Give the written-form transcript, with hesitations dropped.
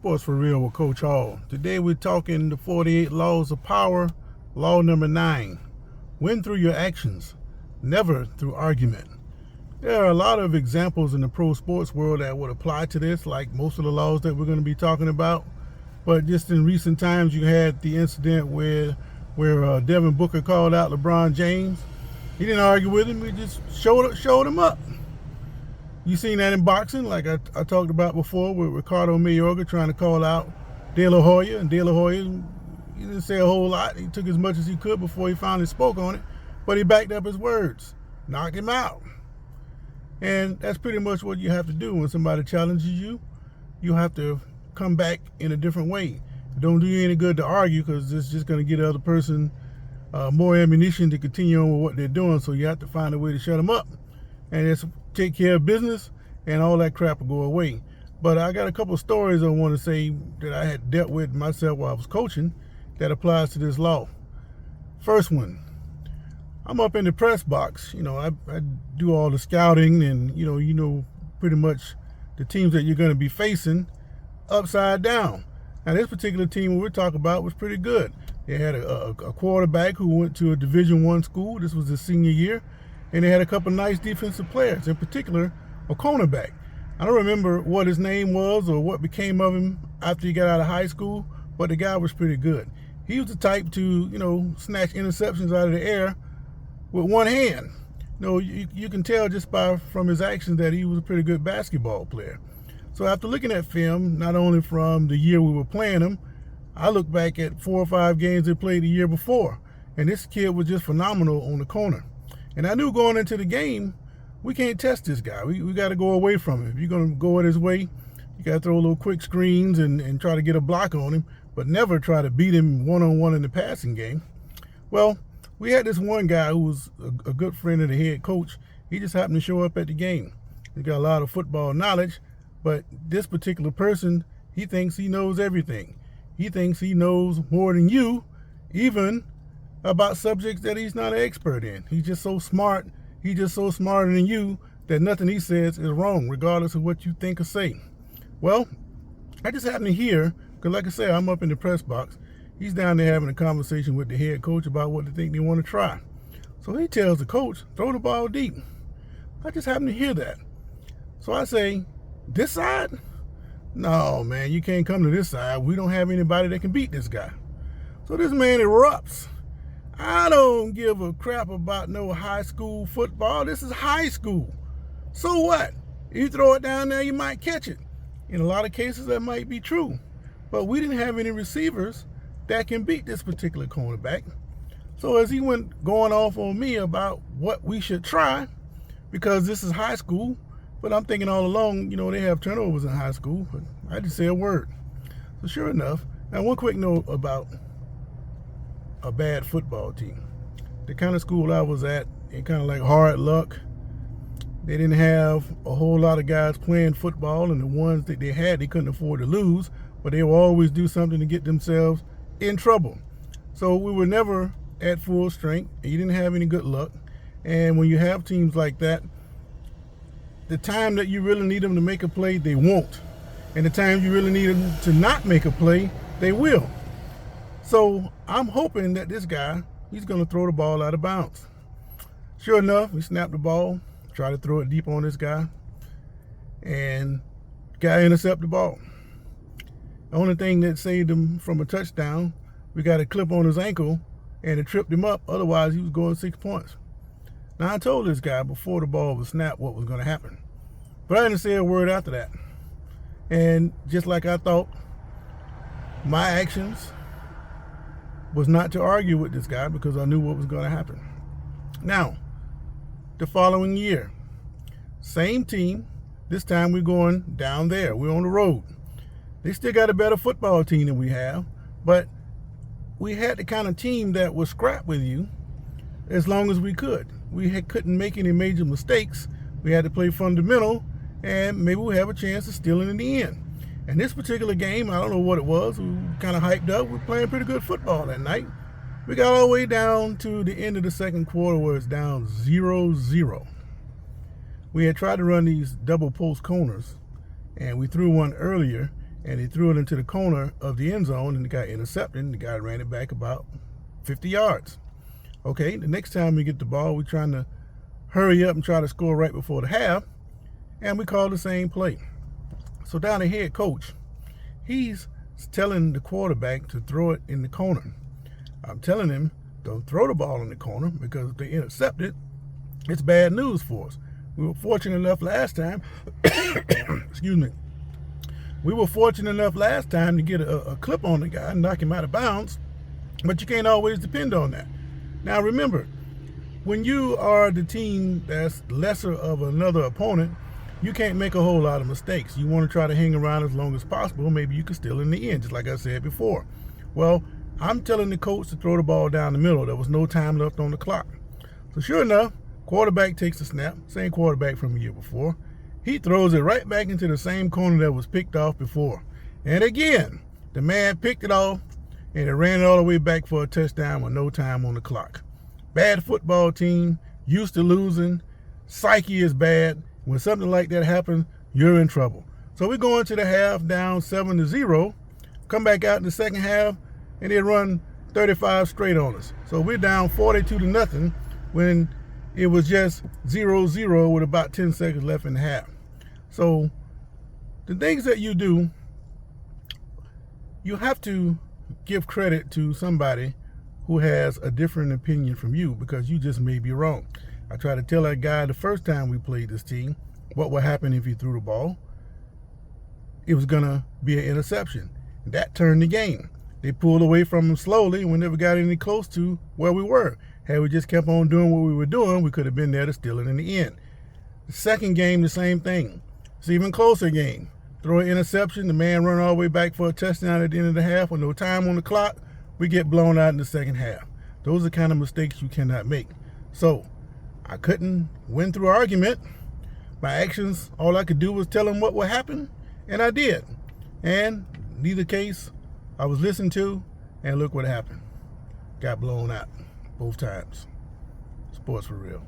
Sports for Real with Coach Hall. Today we're talking the 48 Laws of Power. Law number 9. Win through your actions, never through argument. There are a lot of examples in the pro sports world that would apply to this, like most of the laws that we're going to be talking about. But just in recent times, you had the incident where Devin Booker called out LeBron James. He didn't argue with him. He just showed him up. You seen that in boxing, like I talked about before, with Ricardo Mayorga trying to call out De La Hoya. And De La Hoya, he didn't say a whole lot. He took as much as he could before he finally spoke on it. But he backed up his words. Knocked him out. And that's pretty much what you have to do when somebody challenges you. You have to come back in a different way. It don't do you any good to argue, because it's just going to get the other person more ammunition to continue on with what they're doing. So you have to find a way to shut them up. And it's take care of business, and all that crap will go away. But I got a couple of stories I want to say that I had dealt with myself while I was coaching that applies to this law. First one, I'm up in the press box. You know, I do all the scouting, and you know pretty much the teams that you're going to be facing upside down. Now this particular team we're talking about was pretty good. They had a quarterback who went to a Division I school. This was his senior year. And they had a couple nice defensive players, in particular, a cornerback. I don't remember what his name was or what became of him after he got out of high school, but the guy was pretty good. He was the type to, snatch interceptions out of the air with one hand. You can tell just from his actions that he was a pretty good basketball player. So after looking at film, not only from the year we were playing him, I looked back at 4 or 5 games they played the year before, and this kid was just phenomenal on the corner. And I knew going into the game, we can't test this guy. We got to go away from him. If you're going to go it his way, you got to throw little quick screens and try to get a block on him, but never try to beat him one-on-one in the passing game. Well, we had this one guy who was a good friend of the head coach. He just happened to show up at the game. He got a lot of football knowledge, but this particular person, he thinks he knows everything. He thinks he knows more than you, even about subjects that he's not an expert in. He's just so smart. He's just so smarter than you that nothing he says is wrong, regardless of what you think or say. Well, I just happened to hear, because like I said, I'm up in the press box. He's down there having a conversation with the head coach about what they think they want to try. So he tells the coach, throw the ball deep. I just happened to hear that. So I say, this side? No, man, you can't come to this side. We don't have anybody that can beat this guy. So this man erupts. I don't give a crap about no high school football. This is high school. So what? You throw it down there, you might catch it. In a lot of cases, that might be true. But we didn't have any receivers that can beat this particular cornerback. So as he went going off on me about what we should try, because this is high school, but I'm thinking all along, they have turnovers in high school, but I didn't say a word. So sure enough, now one quick note about a bad football team. The kind of school I was at, it kind of like hard luck. They didn't have a whole lot of guys playing football, and the ones that they had, they couldn't afford to lose, but they would always do something to get themselves in trouble. So we were never at full strength, and you didn't have any good luck. And when you have teams like that, the time that you really need them to make a play, they won't. And the time you really need them to not make a play, they will. So I'm hoping that this guy, he's going to throw the ball out of bounds. Sure enough, he snapped the ball, tried to throw it deep on this guy, and guy intercepted the ball. The only thing that saved him from a touchdown, we got a clip on his ankle, and it tripped him up. Otherwise, he was going 6 points. Now, I told this guy before the ball was snapped what was going to happen. But I didn't say a word after that. And just like I thought, my actions was not to argue with this guy, because I knew what was going to happen. Now, the following year, same team. This time we're going down there. We're on the road. They still got a better football team than we have, but we had the kind of team that would scrap with you as long as we could. We couldn't make any major mistakes. We had to play fundamental, and maybe we'll have a chance of stealing in the end. And this particular game, I don't know what it was. We were kind of hyped up. We were playing pretty good football that night. We got all the way down to the end of the second quarter where it's down 0-0. We had tried to run these double post corners, and we threw one earlier, and he threw it into the corner of the end zone, and the guy intercepted, and the guy ran it back about 50 yards. Okay, the next time we get the ball, we're trying to hurry up and try to score right before the half, and we call the same play. So down the head coach, he's telling the quarterback to throw it in the corner. I'm telling him, don't throw the ball in the corner, because if they intercept it, it's bad news for us. We were fortunate enough last time, excuse me, we were fortunate enough last time to get a clip on the guy and knock him out of bounds, but you can't always depend on that. Now remember, when you are the team that's lesser of another opponent, you can't make a whole lot of mistakes. You want to try to hang around as long as possible. Maybe you can steal in the end, just like I said before. Well, I'm telling the coach to throw the ball down the middle. There was no time left on the clock. So sure enough, quarterback takes the snap, same quarterback from a year before. He throws it right back into the same corner that was picked off before. And again, the man picked it off, and it ran all the way back for a touchdown with no time on the clock. Bad football team, used to losing, psyche is bad. When something like that happens, you're in trouble. So we go into the half down 7-0, come back out in the second half, and they run 35 straight on us. So we're down 42-0 when it was just 0-0 with about 10 seconds left in the half. So the things that you do, you have to give credit to somebody who has a different opinion from you, because you just may be wrong. I tried to tell that guy the first time we played this team what would happen if he threw the ball. It was going to be an interception. That turned the game. They pulled away from him slowly, and we never got any close to where we were. Had we just kept on doing what we were doing, we could have been there to steal it in the end. The second game, the same thing. It's an even closer game. Throw an interception, the man run all the way back for a touchdown at the end of the half with no time on the clock. We get blown out in the second half. Those are the kind of mistakes you cannot make. So I couldn't win through argument. My actions, all I could do was tell them what would happen, and I did. And neither case, I was listened to, and look what happened. Got blown out both times. Sports for real.